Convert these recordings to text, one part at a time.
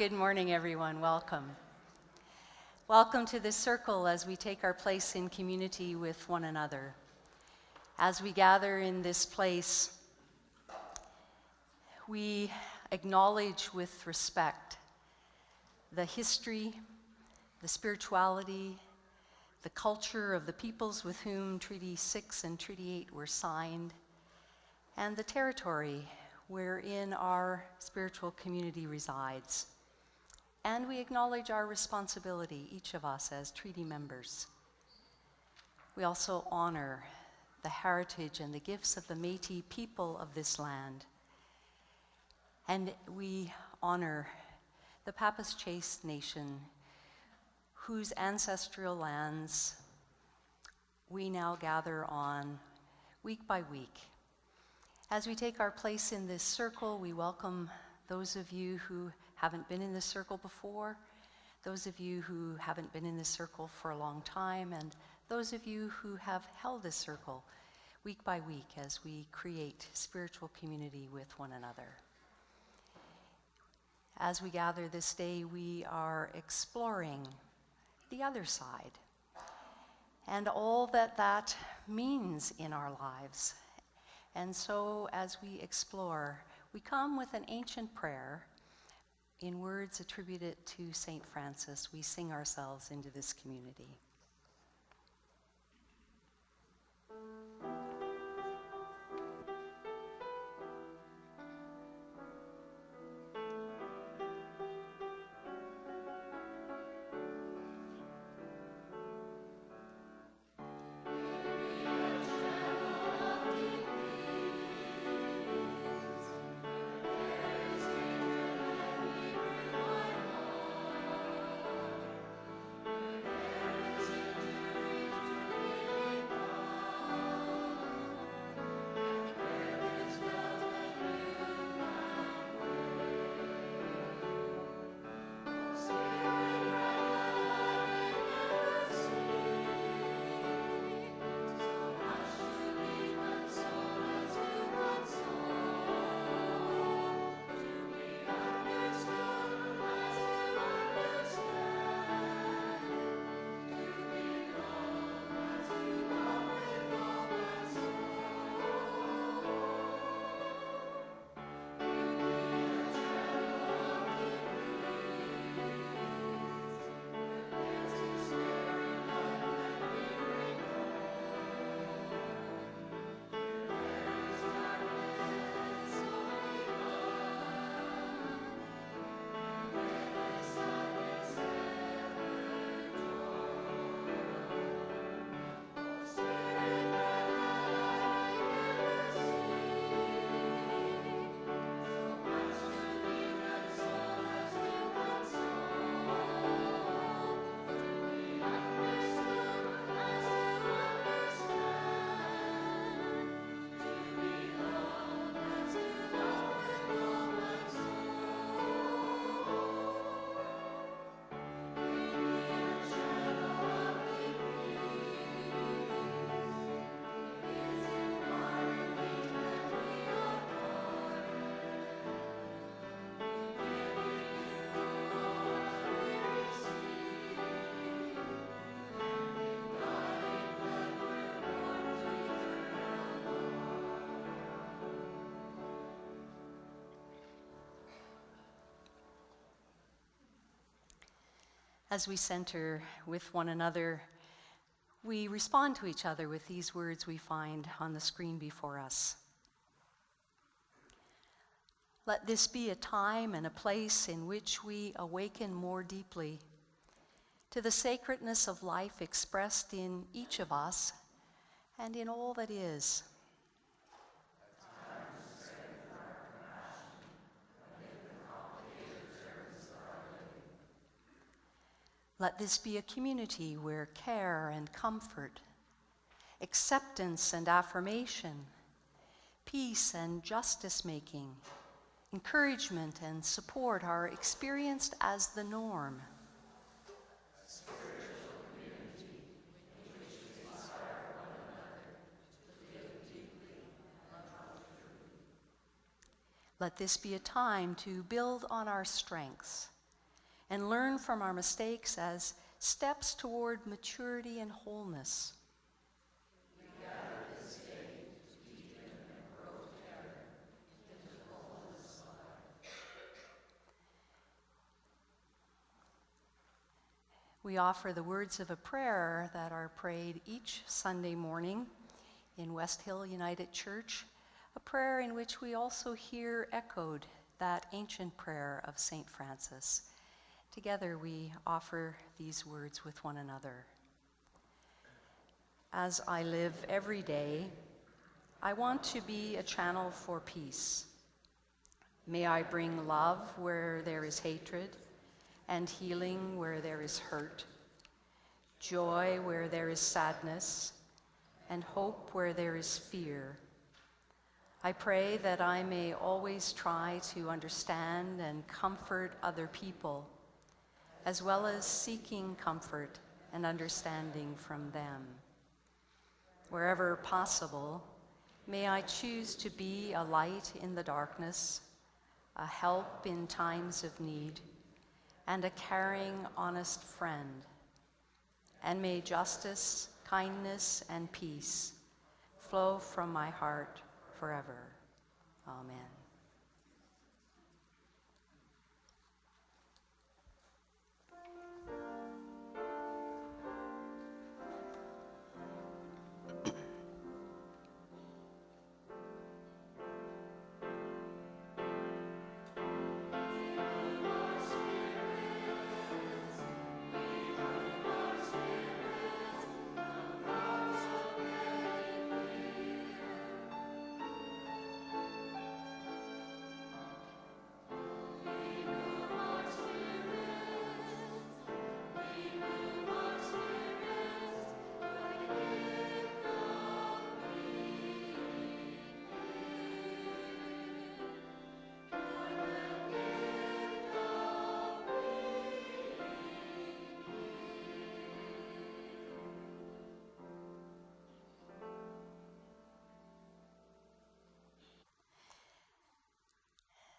Good morning, everyone. Welcome. Welcome to this circle as we take our place in community with one another. As we gather in this place, we acknowledge with respect the history, the spirituality, the culture of the peoples with whom Treaty 6 and Treaty 8 were signed, and the territory wherein our spiritual community resides. And we acknowledge our responsibility, each of us as treaty members. We also honor the heritage and the gifts of the Métis people of this land. And we honor the Papas-Chase Nation, whose ancestral lands we now gather on week by week. As we take our place in this circle, we welcome those of you who haven't been in this circle before, those of you who haven't been in this circle for a long time, and those of you who have held this circle week by week as we create spiritual community with one another. As we gather this day, we are exploring the other side and all that that means in our lives. And so as we explore, we come with an ancient prayer in words attributed to St. Francis. We sing ourselves into this community. As we center with one another, we respond to each other with these words we find on the screen before us. Let this be a time and a place in which we awaken more deeply to the sacredness of life expressed in each of us and in all that is. Let this be a community where care and comfort, acceptance and affirmation, peace and justice-making, encouragement and support are experienced as the norm. A spiritual community in which we inspire one another to live deeply and love truly. Let this be a time to build on our strengths, and learn from our mistakes as steps toward maturity and wholeness. We offer the words of a prayer that are prayed each Sunday morning in West Hill United Church, a prayer in which we also hear echoed that ancient prayer of St. Francis. Together we offer these words with one another. As I live every day, I want to be a channel for peace. May I bring love where there is hatred, and healing where there is hurt, joy where there is sadness, and hope where there is fear. I pray that I may always try to understand and comfort other people, as well as seeking comfort and understanding from them. Wherever possible, may I choose to be a light in the darkness, a help in times of need, and a caring, honest friend. And may justice, kindness, and peace flow from my heart forever. Amen.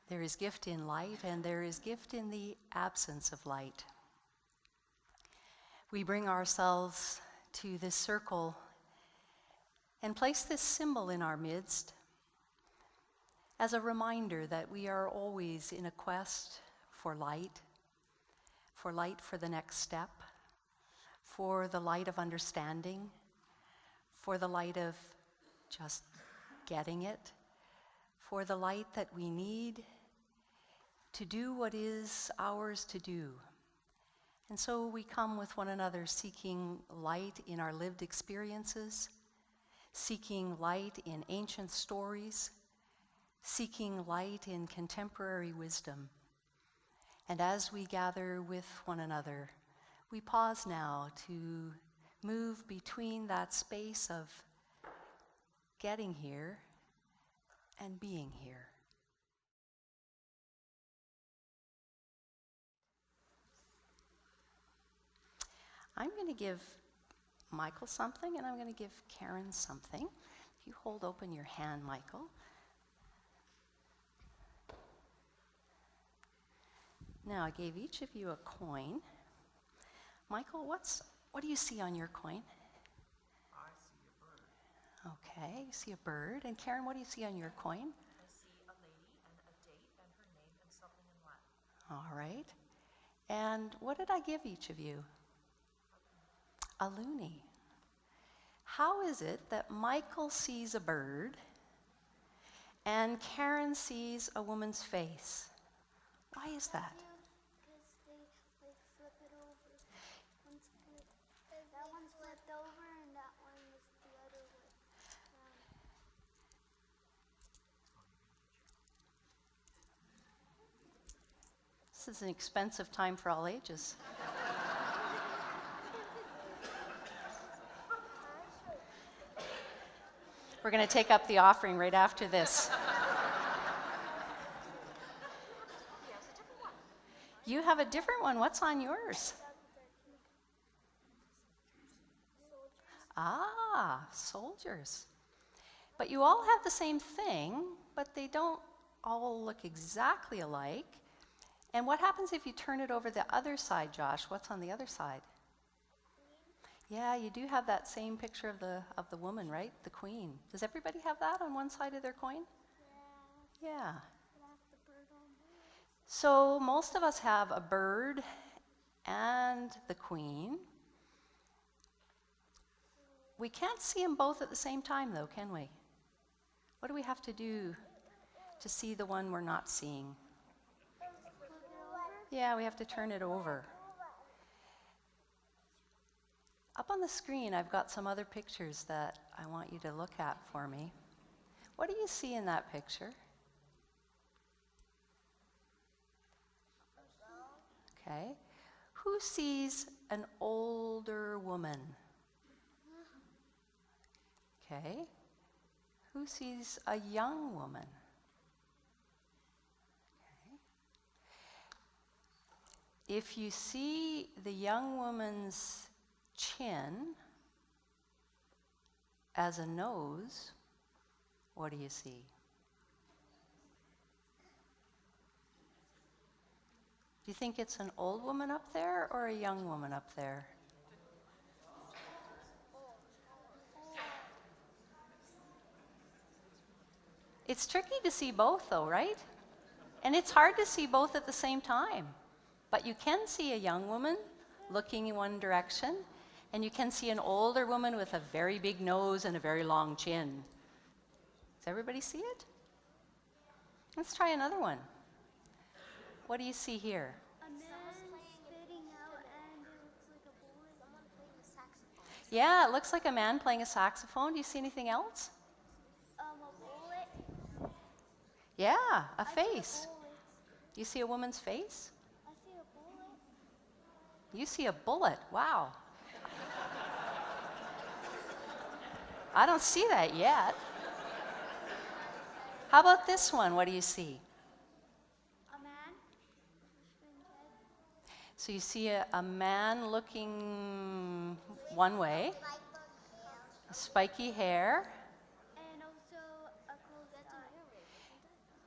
There is gift in light, and there is gift in the absence of light. We bring ourselves to this circle and place this symbol in our midst as a reminder that we are always in a quest for light for the next step, for the light of understanding, for the light of just getting it, for the light that we need to do what is ours to do. And so we come with one another seeking light in our lived experiences, seeking light in ancient stories, seeking light in contemporary wisdom. And as we gather with one another, we pause now to move between that space of getting here and being here. I'm going to give Michael something, and I'm going to give Karen something. If you hold open your hand, Michael. Now, I gave each of you a coin. Michael, what do you see on your coin? I see a bird. Okay, you see a bird. And Karen, what do you see on your coin? I see a lady and a date and her name and something in Latin. All right. And what did I give each of you? A loonie. How is it that Michael sees a bird and Karen sees a woman's face? Why is that? Because they flip it over. That one's flipped over and that one is the other way. This is an expensive time for all ages. We're going to take up the offering right after this. You have a different one. What's on yours? Ah, soldiers. But you all have the same thing, but they don't all look exactly alike. And what happens if you turn it over the other side, Josh? What's on the other side? Yeah, you do have that same picture of the woman, right? The queen. Does everybody have that on one side of their coin? Yeah. So most of us have a bird and the queen. We can't see them both at the same time, though, can we? What do we have to do to see the one we're not seeing? Yeah, we have to turn it over. Up on the screen, I've got some other pictures that I want you to look at for me. What do you see in that picture? Okay. Who sees an older woman? Okay. Who sees a young woman? Okay. If you see the young woman's chin as a nose, what do you see? Do you think it's an old woman up there or a young woman up there? It's tricky to see both though, right? And it's hard to see both at the same time. But you can see a young woman looking in one direction, and you can see an older woman with a very big nose and a very long chin. Does everybody see it? Let's try another one. What do you see here? A man spitting out and it looks like a bullet. Someone playing a saxophone. Yeah, it looks like a man playing a saxophone. Do you see anything else? A bullet. Yeah, a I see a face. bullet. You see a woman's face? I see a bullet. You see a bullet. Wow. I don't see that yet. How about this one? What do you see? A man. So you see a man looking one way, spiky hair. And also a closed eye.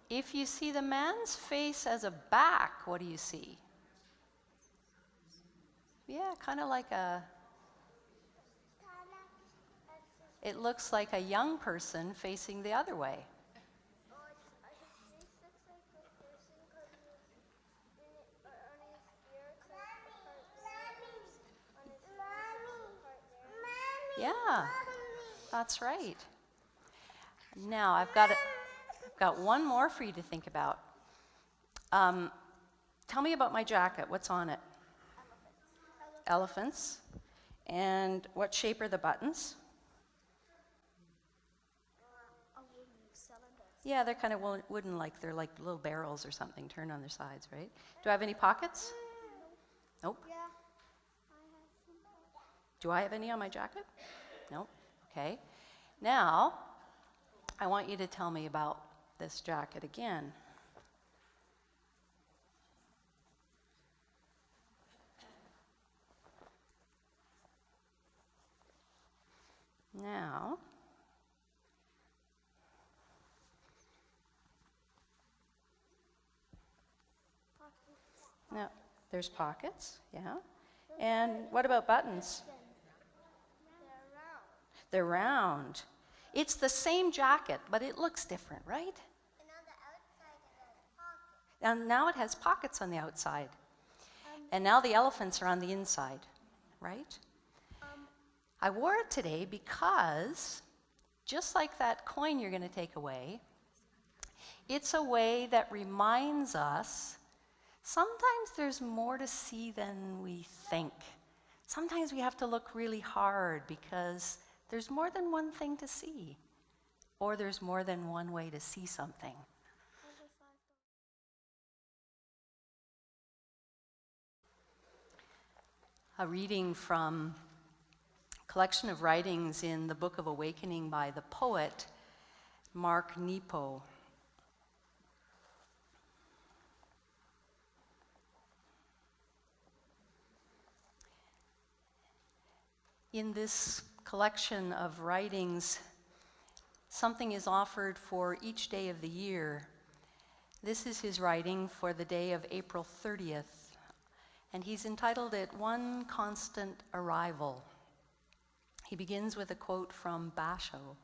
If you see the man's face as a back, what do you see? Yeah, kind of like it looks like a young person facing the other way. Yeah, that's right. Now I've got one more for you to think about. Tell me about my jacket. What's on it? Elephants. And what shape are the buttons? Yeah, they're kind of wooden, like they're like little barrels or something turned on their sides, right? Do I have any pockets? Nope. Yeah. Do I have any on my jacket? Nope. Okay. Now, I want you to tell me about this jacket again. Now, there's pockets, yeah. And what about buttons? They're round. It's the same jacket, but it looks different, right? And on the outside it has pockets. And now it has pockets on the outside. And now the elephants are on the inside, right? I wore it today because, just like that coin you're going to take away, it's a way that reminds us sometimes there's more to see than we think. Sometimes we have to look really hard because there's more than one thing to see, or there's more than one way to see something. A reading from a collection of writings in the Book of Awakening by the poet Mark Nepo. In this collection of writings, something is offered for each day of the year This is his writing for the day of April 30th, and he's entitled it One Constant Arrival. He begins with a quote from Basho.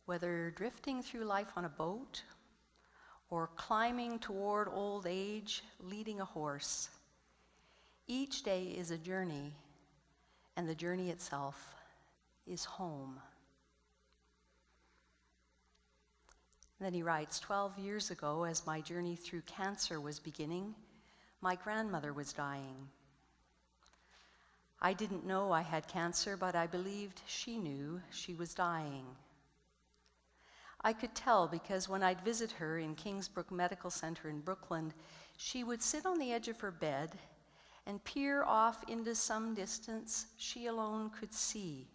Whether drifting through life on a boat or climbing toward old age leading a horse, each day is a journey, and the journey itself is home. Then he writes, 12 years ago, as my journey through cancer was beginning, my grandmother was dying. I didn't know I had cancer, but I believed she knew she was dying. I could tell because when I'd visit her in Kingsbrook Medical Center in Brooklyn, she would sit on the edge of her bed and peer off into some distance she alone could see.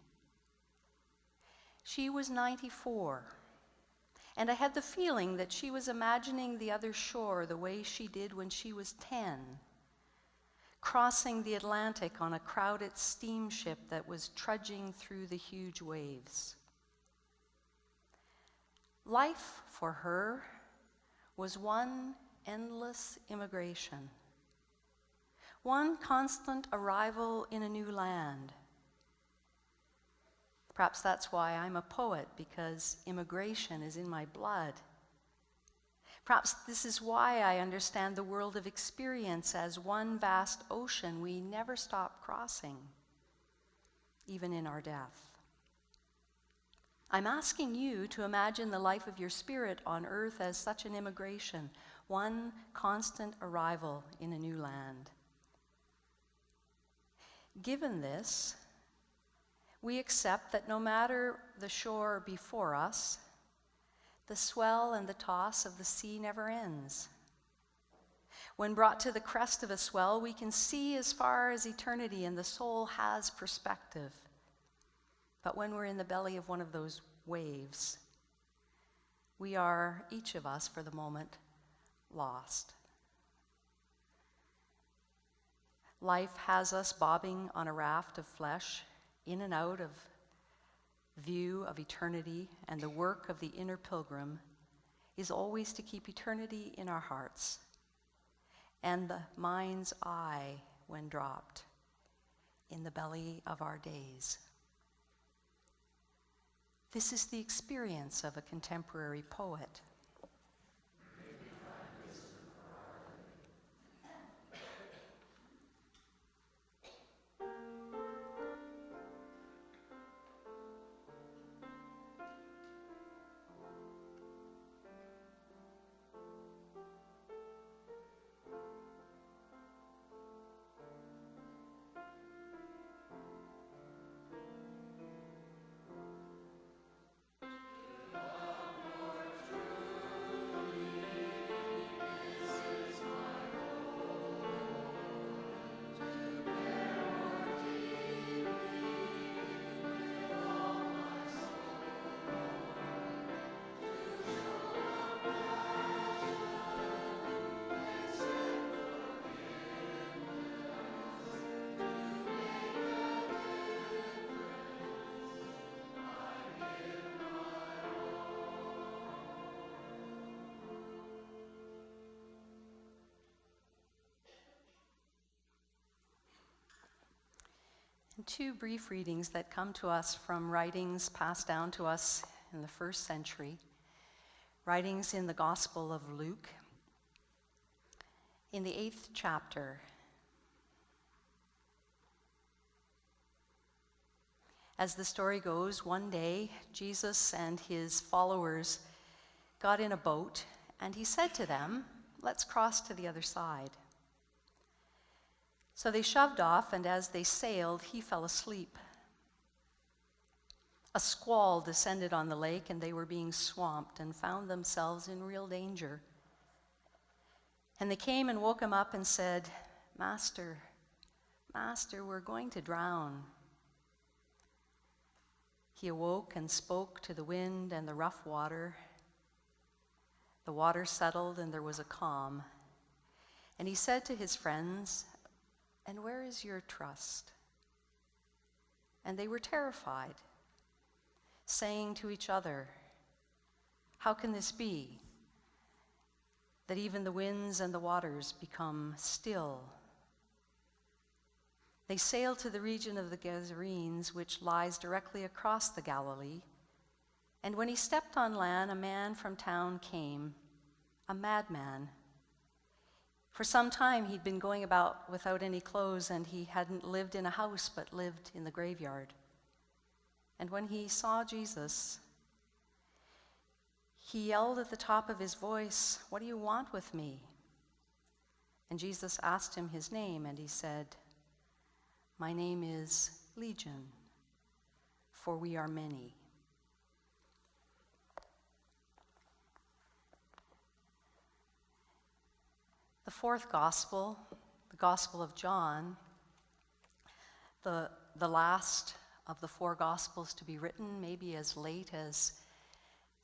She was 94. And I had the feeling that she was imagining the other shore the way she did when she was 10, crossing the Atlantic on a crowded steamship that was trudging through the huge waves. Life for her was one endless immigration, one constant arrival in a new land. Perhaps that's why I'm a poet, because immigration is in my blood. Perhaps this is why I understand the world of experience as one vast ocean we never stop crossing, even in our death. I'm asking you to imagine the life of your spirit on earth as such an immigration, one constant arrival in a new land. Given this, we accept that no matter the shore before us, the swell and the toss of the sea never ends. When brought to the crest of a swell, we can see as far as eternity, and the soul has perspective. But when we're in the belly of one of those waves, we are, each of us for the moment, lost. Life has us bobbing on a raft of flesh, in and out of view of eternity, and the work of the inner pilgrim is always to keep eternity in our hearts and the mind's eye when dropped in the belly of our days. This is the experience of a contemporary poet. Two brief readings that come to us from writings passed down to us in the first century, writings in the Gospel of Luke. In the 8th chapter, as the story goes, one day Jesus and his followers got in a boat, and he said to them, "Let's cross to the other side." So they shoved off, and as they sailed, he fell asleep. A squall descended on the lake, and they were being swamped and found themselves in real danger. And they came and woke him up and said, "Master, Master, we're going to drown." He awoke and spoke to the wind and the rough water. The water settled, and there was a calm. And he said to his friends, "And where is your trust?" And they were terrified, saying to each other, "How can this be?" that even the winds and the waters become still. They sailed to the region of the Gadarenes, which lies directly across the Galilee. And when he stepped on land, a man from town came, a madman. For some time he'd been going about without any clothes, and he hadn't lived in a house but lived in the graveyard. And when he saw Jesus, he yelled at the top of his voice, "What do you want with me?" And Jesus asked him his name, and he said, "My name is Legion, for we are many." The fourth gospel, the Gospel of John, the last of the four gospels to be written, maybe as late as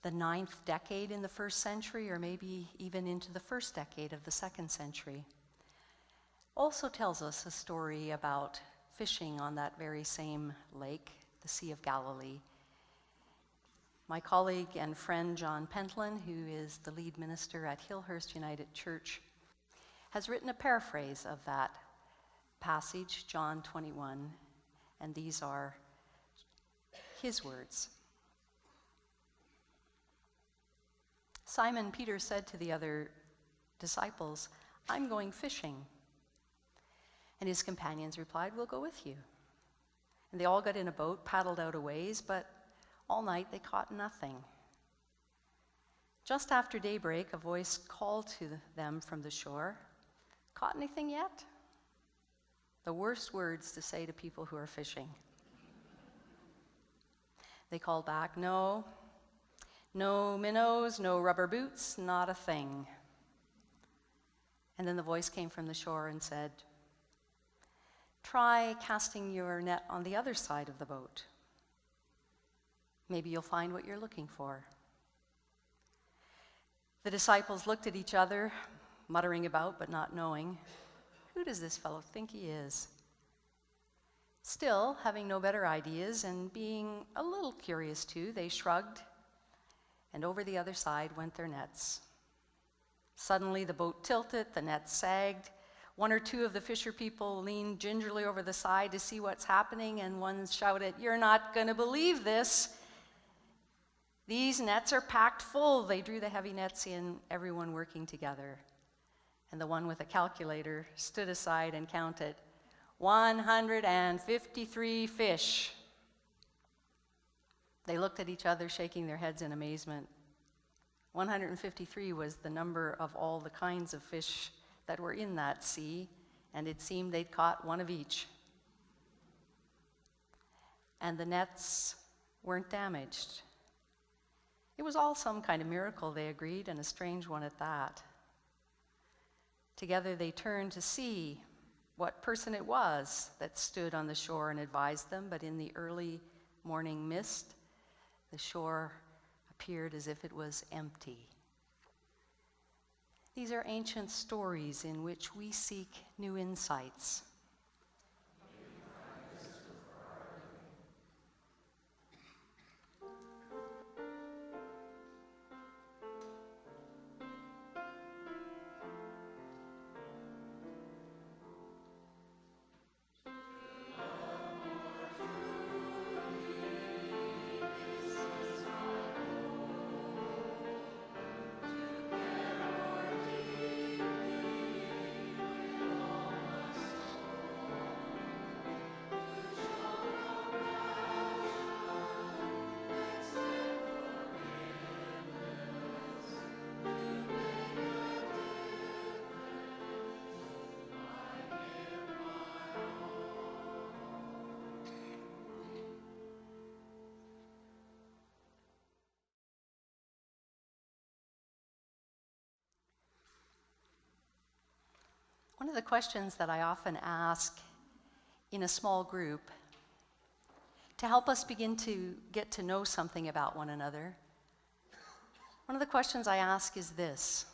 the 9th decade in the first century, or maybe even into the first decade of the 2nd century, also tells us a story about fishing on that very same lake, the Sea of Galilee. My colleague and friend John Pentland, who is the lead minister at Hillhurst United Church, has written a paraphrase of that passage, John 21, and these are his words. Simon Peter said to the other disciples, "I'm going fishing." And his companions replied, "We'll go with you." And they all got in a boat, paddled out a ways, but all night they caught nothing. Just after daybreak, a voice called to them from the shore, "Caught anything yet?" The worst words to say to people who are fishing. They called back, "No minnows, no rubber boots, not a thing." And then the voice came from the shore and said, "Try casting your net on the other side of the boat. Maybe you'll find what you're looking for." The disciples looked at each other, muttering about but not knowing, "Who does this fellow think he is?" Still, having no better ideas and being a little curious too, they shrugged, and over the other side went their nets. Suddenly the boat tilted, the nets sagged. One or two of the fisher people leaned gingerly over the side to see what's happening, and one shouted, "You're not going to believe this. These nets are packed full." They drew the heavy nets in, everyone working together. And the one with a calculator stood aside and counted 153 fish. They looked at each other, shaking their heads in amazement. 153 was the number of all the kinds of fish that were in that sea, and it seemed they'd caught one of each. And the nets weren't damaged. It was all some kind of miracle, they agreed, and a strange one at that. Together they turned to see what person it was that stood on the shore and advised them, but in the early morning mist, the shore appeared as if it was empty. These are ancient stories in which we seek new insights. One of the questions that I often ask in a small group to help us begin to get to know something about one another, one of the questions I ask is this: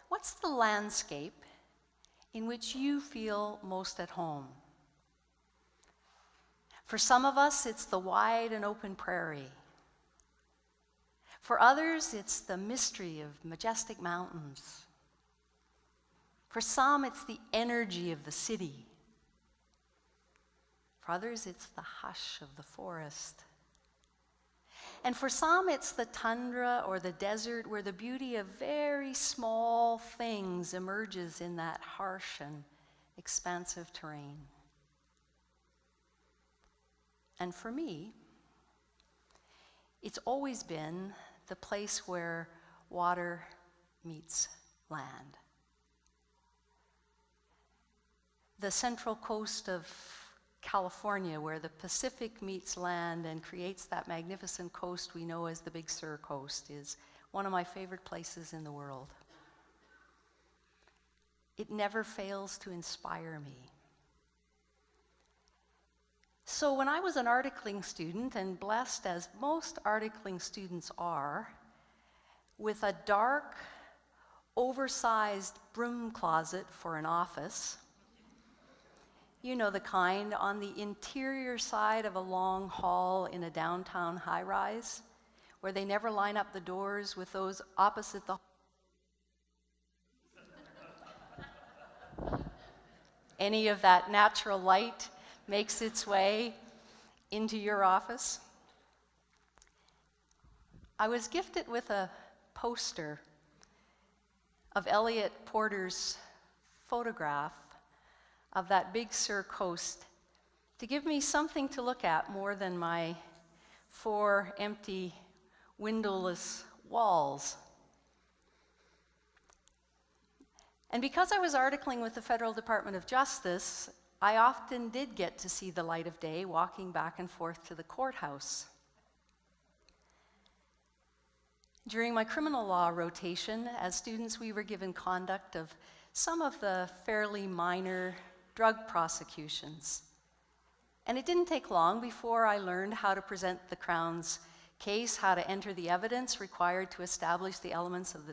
what's the landscape in which you feel most at home? For some of us, it's the wide and open prairie. For others, it's the mystery of majestic mountains. For some, it's the energy of the city. For others, it's the hush of the forest. And for some, it's the tundra or the desert where the beauty of very small things emerges in that harsh and expansive terrain. And for me, it's always been the place where water meets land. The central coast of California, where the Pacific meets land and creates that magnificent coast we know as the Big Sur Coast, is one of my favorite places in the world. It never fails to inspire me. So when I was an articling student, and blessed as most articling students are, with a dark, oversized broom closet for an office, you know the kind on the interior side of a long hall in a downtown high-rise, where they never line up the doors with those opposite the any of that natural light makes its way into your office. I was gifted with a poster of Elliot Porter's photograph of that Big Sur coast to give me something to look at more than my 4 empty, windowless walls. And because I was articling with the Federal Department of Justice, I often did get to see the light of day walking back and forth to the courthouse. During my criminal law rotation, as students, we were given conduct of some of the fairly minor drug prosecutions. And it didn't take long before I learned how to present the Crown's case, how to enter the evidence required to establish the elements of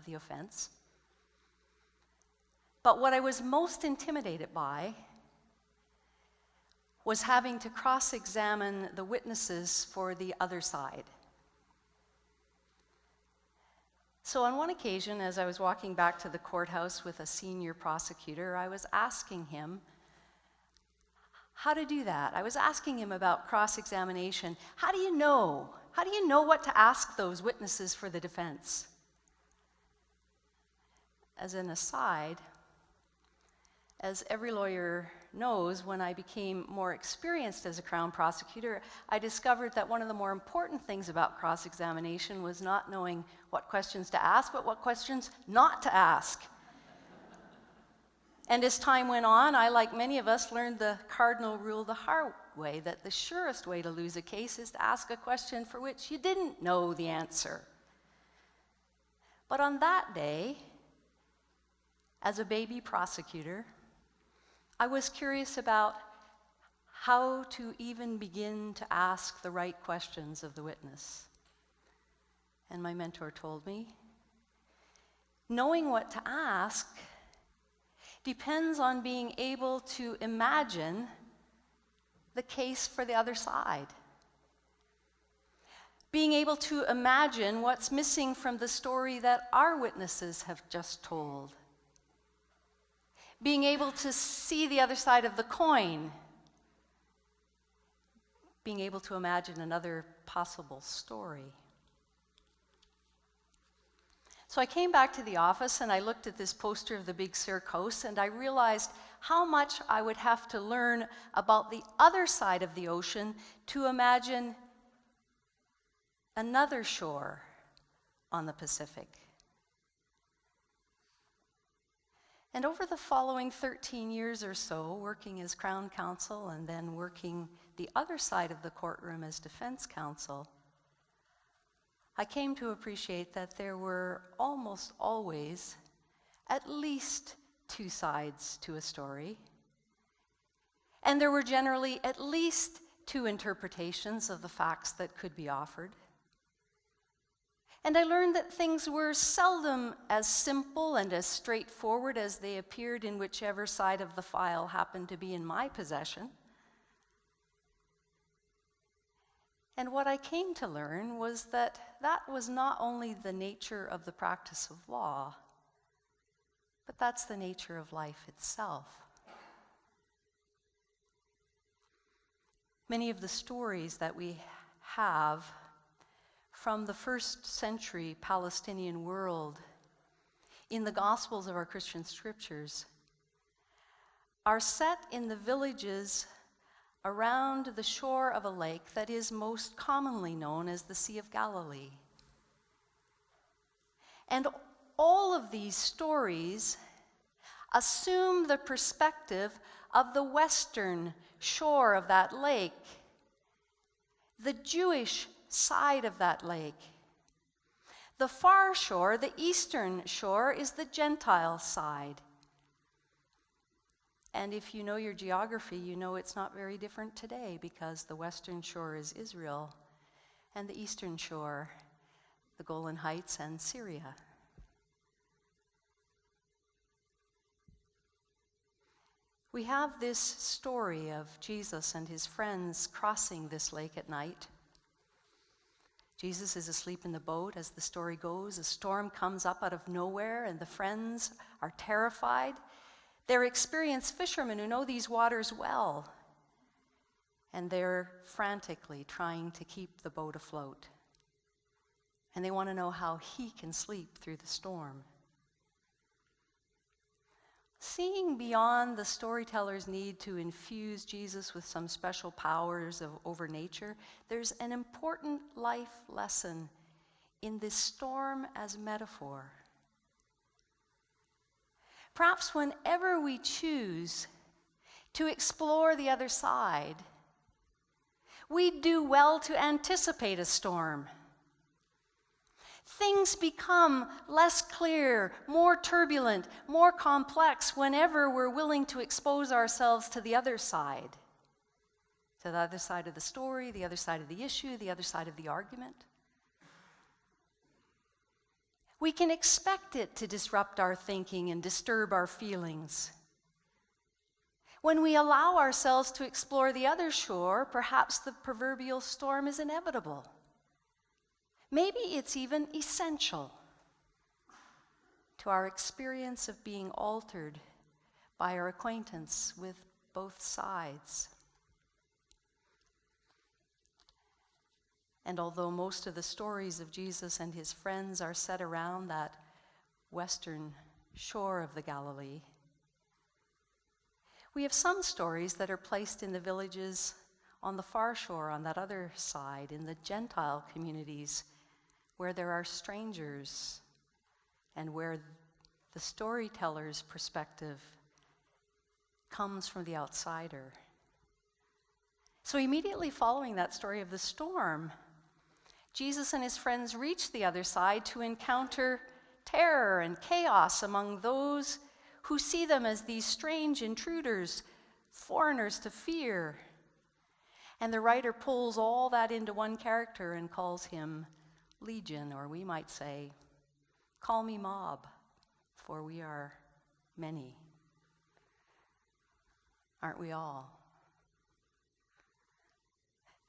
the offense. But what I was most intimidated by was having to cross-examine the witnesses for the other side. So on one occasion, as I was walking back to the courthouse with a senior prosecutor, I was asking him how to do that. I was asking him about cross-examination. How do you know? How do you know what to ask those witnesses for the defense? As an aside, as every lawyer knows, when I became more experienced as a Crown prosecutor, I discovered that one of the more important things about cross-examination was not knowing what questions to ask, but what questions not to ask. And as time went on, I, like many of us, learned the cardinal rule the hard way, that the surest way to lose a case is to ask a question for which you didn't know the answer. But on that day, as a baby prosecutor, I was curious about how to even begin to ask the right questions of the witness. And my mentor told me, knowing what to ask depends on being able to imagine the case for the other side. Being able to imagine what's missing from the story that our witnesses have just told. Being able to see the other side of the coin. Being able to imagine another possible story. So I came back to the office and I looked at this poster of the Big Sur Coast, and I realized how much I would have to learn about the other side of the ocean to imagine another shore on the Pacific. And over the following 13 years or so, working as Crown Counsel and then working the other side of the courtroom as defense counsel, I came to appreciate that there were almost always at least 2 sides to a story. And there were generally at least 2 interpretations of the facts that could be offered. And I learned that things were seldom as simple and as straightforward as they appeared in whichever side of the file happened to be in my possession. And what I came to learn was that that was not only the nature of the practice of law, but that's the nature of life itself. Many of the stories that we have from the first century Palestinian world in the Gospels of our Christian scriptures are set in the villages around the shore of a lake that is most commonly known as the Sea of Galilee. And all of these stories assume the perspective of the western shore of that lake, the Jewish side of that lake. The far shore, the eastern shore, is the Gentile side. And if you know your geography, you know it's not very different today, because the western shore is Israel, and the eastern shore, the Golan Heights and Syria. We have this story of Jesus and his friends crossing this lake at night. Jesus is asleep in the boat. As the story goes, a storm comes up out of nowhere, and the friends are terrified. They're experienced fishermen who know these waters well, and they're frantically trying to keep the boat afloat. And they want to know how he can sleep through the storm. Seeing beyond the storyteller's need to infuse Jesus with some special powers over nature, there's an important life lesson in this storm as metaphor. Perhaps whenever we choose to explore the other side, we do well to anticipate a storm. Things become less clear, more turbulent, more complex whenever we're willing to expose ourselves to the other side. To the other side of the story, the other side of the issue, the other side of the argument. We can expect it to disrupt our thinking and disturb our feelings. When we allow ourselves to explore the other shore, perhaps the proverbial storm is inevitable. Maybe it's even essential to our experience of being altered by our acquaintance with both sides. And although most of the stories of Jesus and his friends are set around that western shore of the Galilee, we have some stories that are placed in the villages on the far shore, on that other side, in the Gentile communities, where there are strangers and where the storyteller's perspective comes from the outsider. So immediately following that story of the storm, Jesus and his friends reach the other side to encounter terror and chaos among those who see them as these strange intruders, foreigners to fear. And the writer pulls all that into one character and calls him Legion, or we might say, call me mob, for we are many. Aren't we all?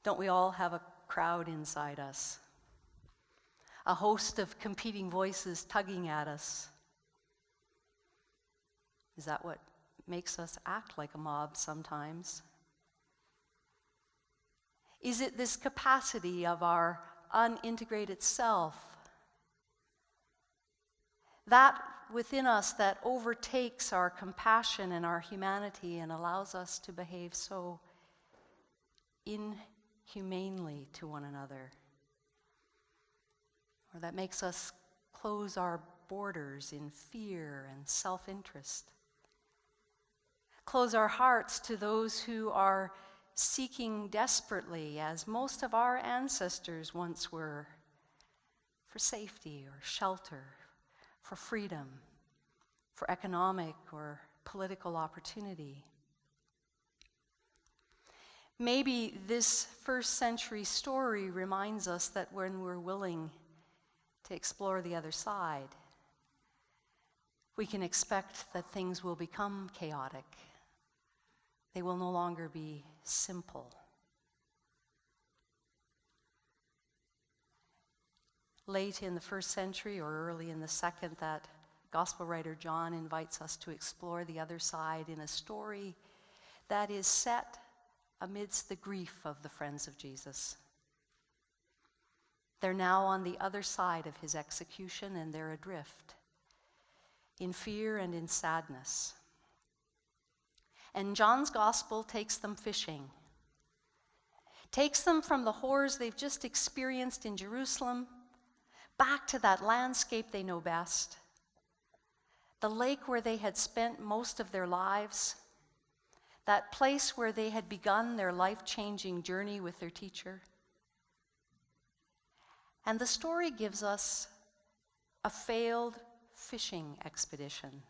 Don't we all have a crowd inside us? A host of competing voices tugging at us? Is that what makes us act like a mob sometimes? Is it this capacity of our unintegrated self, that within us that overtakes our compassion and our humanity and allows us to behave so inhumanely to one another? Or that makes us close our borders in fear and self-interest? Close our hearts to those who are seeking desperately, as most of our ancestors once were, for safety or shelter, for freedom, for economic or political opportunity. Maybe this first century story reminds us that when we're willing to explore the other side, we can expect that things will become chaotic. They will no longer be simple. late in the first century or early in the second, that gospel writer John invites us to explore the other side in a story that is set amidst the grief of the friends of Jesus. They're now on the other side of his execution, and they're adrift in fear and in sadness. And John's gospel takes them fishing, takes them from the horrors they've just experienced in Jerusalem back to that landscape they know best, the lake where they had spent most of their lives, that place where they had begun their life-changing journey with their teacher. And the story gives us a failed fishing expedition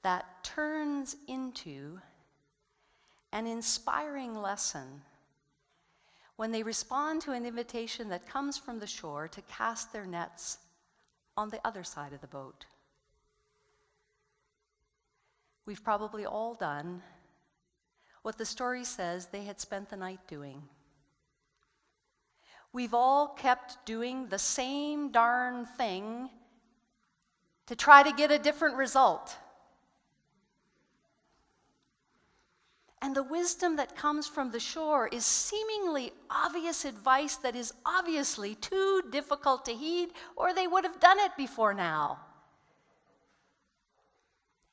that turns into an inspiring lesson when they respond to an invitation that comes from the shore to cast their nets on the other side of the boat. We've probably all done what the story says they had spent the night doing. We've all kept doing the same darn thing to try to get a different result. And the wisdom that comes from the shore is seemingly obvious advice that is obviously too difficult to heed, or they would have done it before now.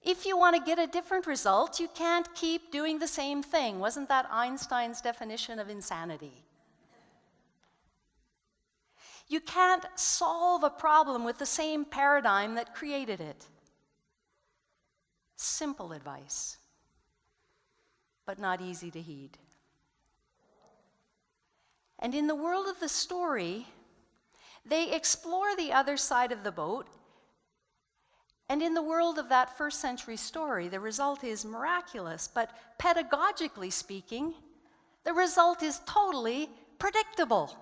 If you want to get a different result, you can't keep doing the same thing. Wasn't that Einstein's definition of insanity? You can't solve a problem with the same paradigm that created it. Simple advice, but not easy to heed. And in the world of the story, they explore the other side of the boat. And in the world of that first century story, the result is miraculous, but pedagogically speaking, the result is totally predictable.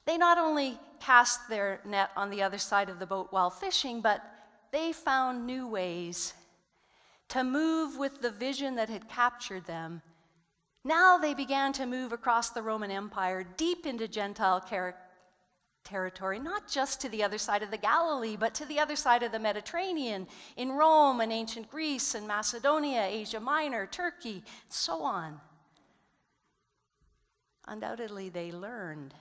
They not only cast their net on the other side of the boat while fishing, but they found new ways to move with the vision that had captured them. Now they began to move across the Roman Empire, deep into Gentile territory, not just to the other side of the Galilee, but to the other side of the Mediterranean, in Rome and ancient Greece and Macedonia, Asia Minor, Turkey, so on. Undoubtedly, they learned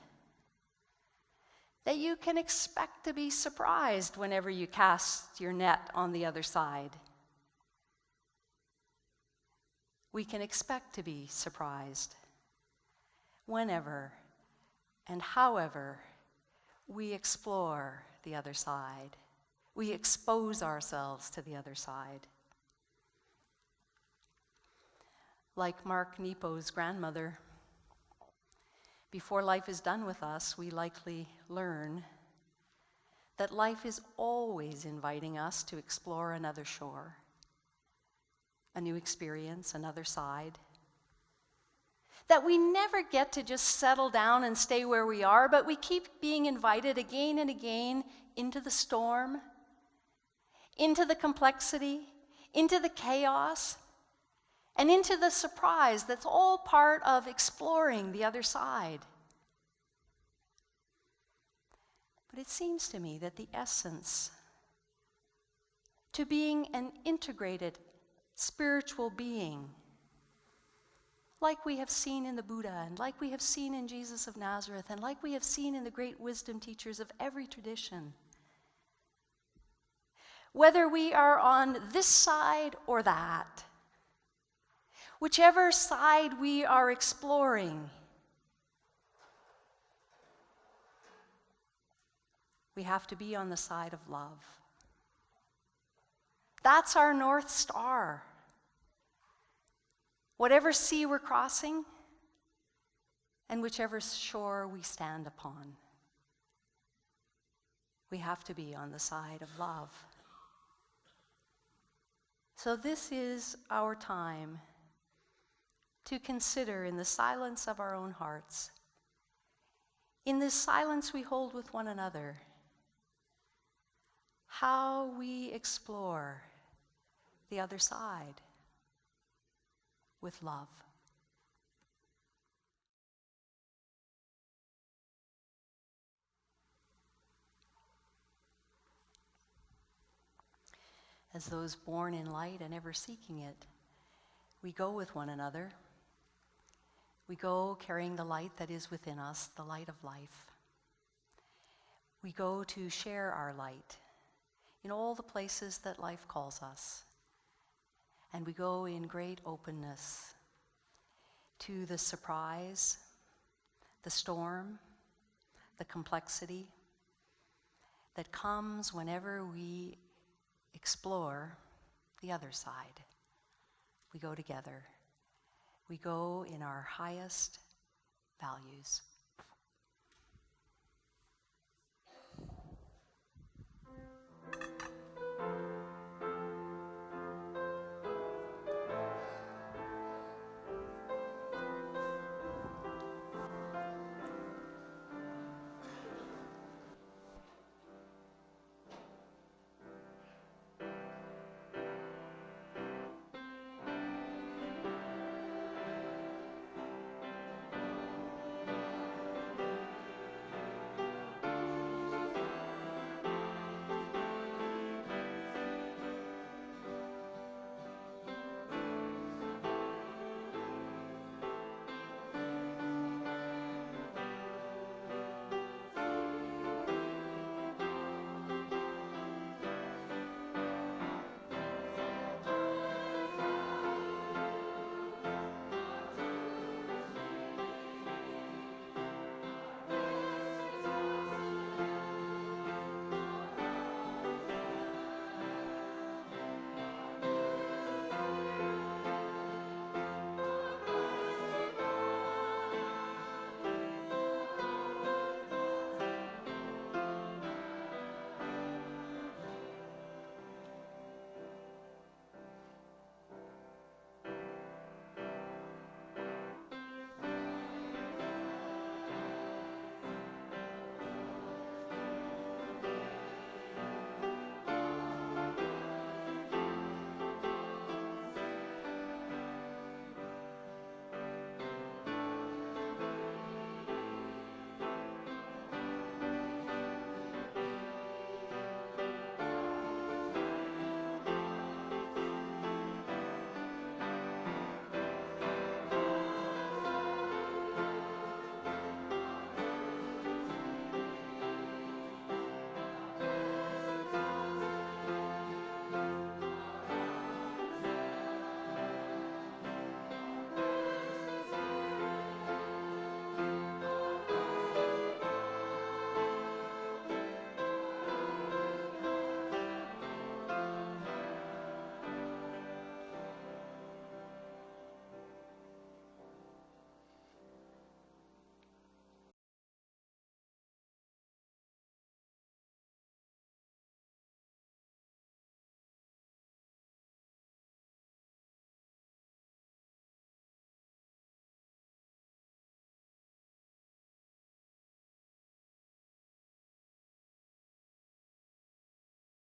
that you can expect to be surprised whenever you cast your net on the other side. We can expect to be surprised whenever and however we explore the other side. We expose ourselves to the other side. Like Mark Nepo's grandmother, before life is done with us, we likely learn that life is always inviting us to explore another shore, a new experience, another side. That we never get to just settle down and stay where we are, but we keep being invited again and again into the storm, into the complexity, into the chaos, and into the surprise that's all part of exploring the other side. But it seems to me that the essence to being an integrated spiritual being, like we have seen in the Buddha, and like we have seen in Jesus of Nazareth, and like we have seen in the great wisdom teachers of every tradition, whether we are on this side or that, whichever side we are exploring, we have to be on the side of love. That's our North Star. Whatever sea we're crossing, and whichever shore we stand upon, we have to be on the side of love. So this is our time to consider in the silence of our own hearts, in this silence we hold with one another, how we explore the other side with love. as those born in light and ever seeking it, we go with one another. We go carrying the light that is within us, the light of life. We go to share our light in all the places that life calls us. And we go in great openness to the surprise, the storm, the complexity that comes whenever we explore the other side. We go together. We go in our highest values.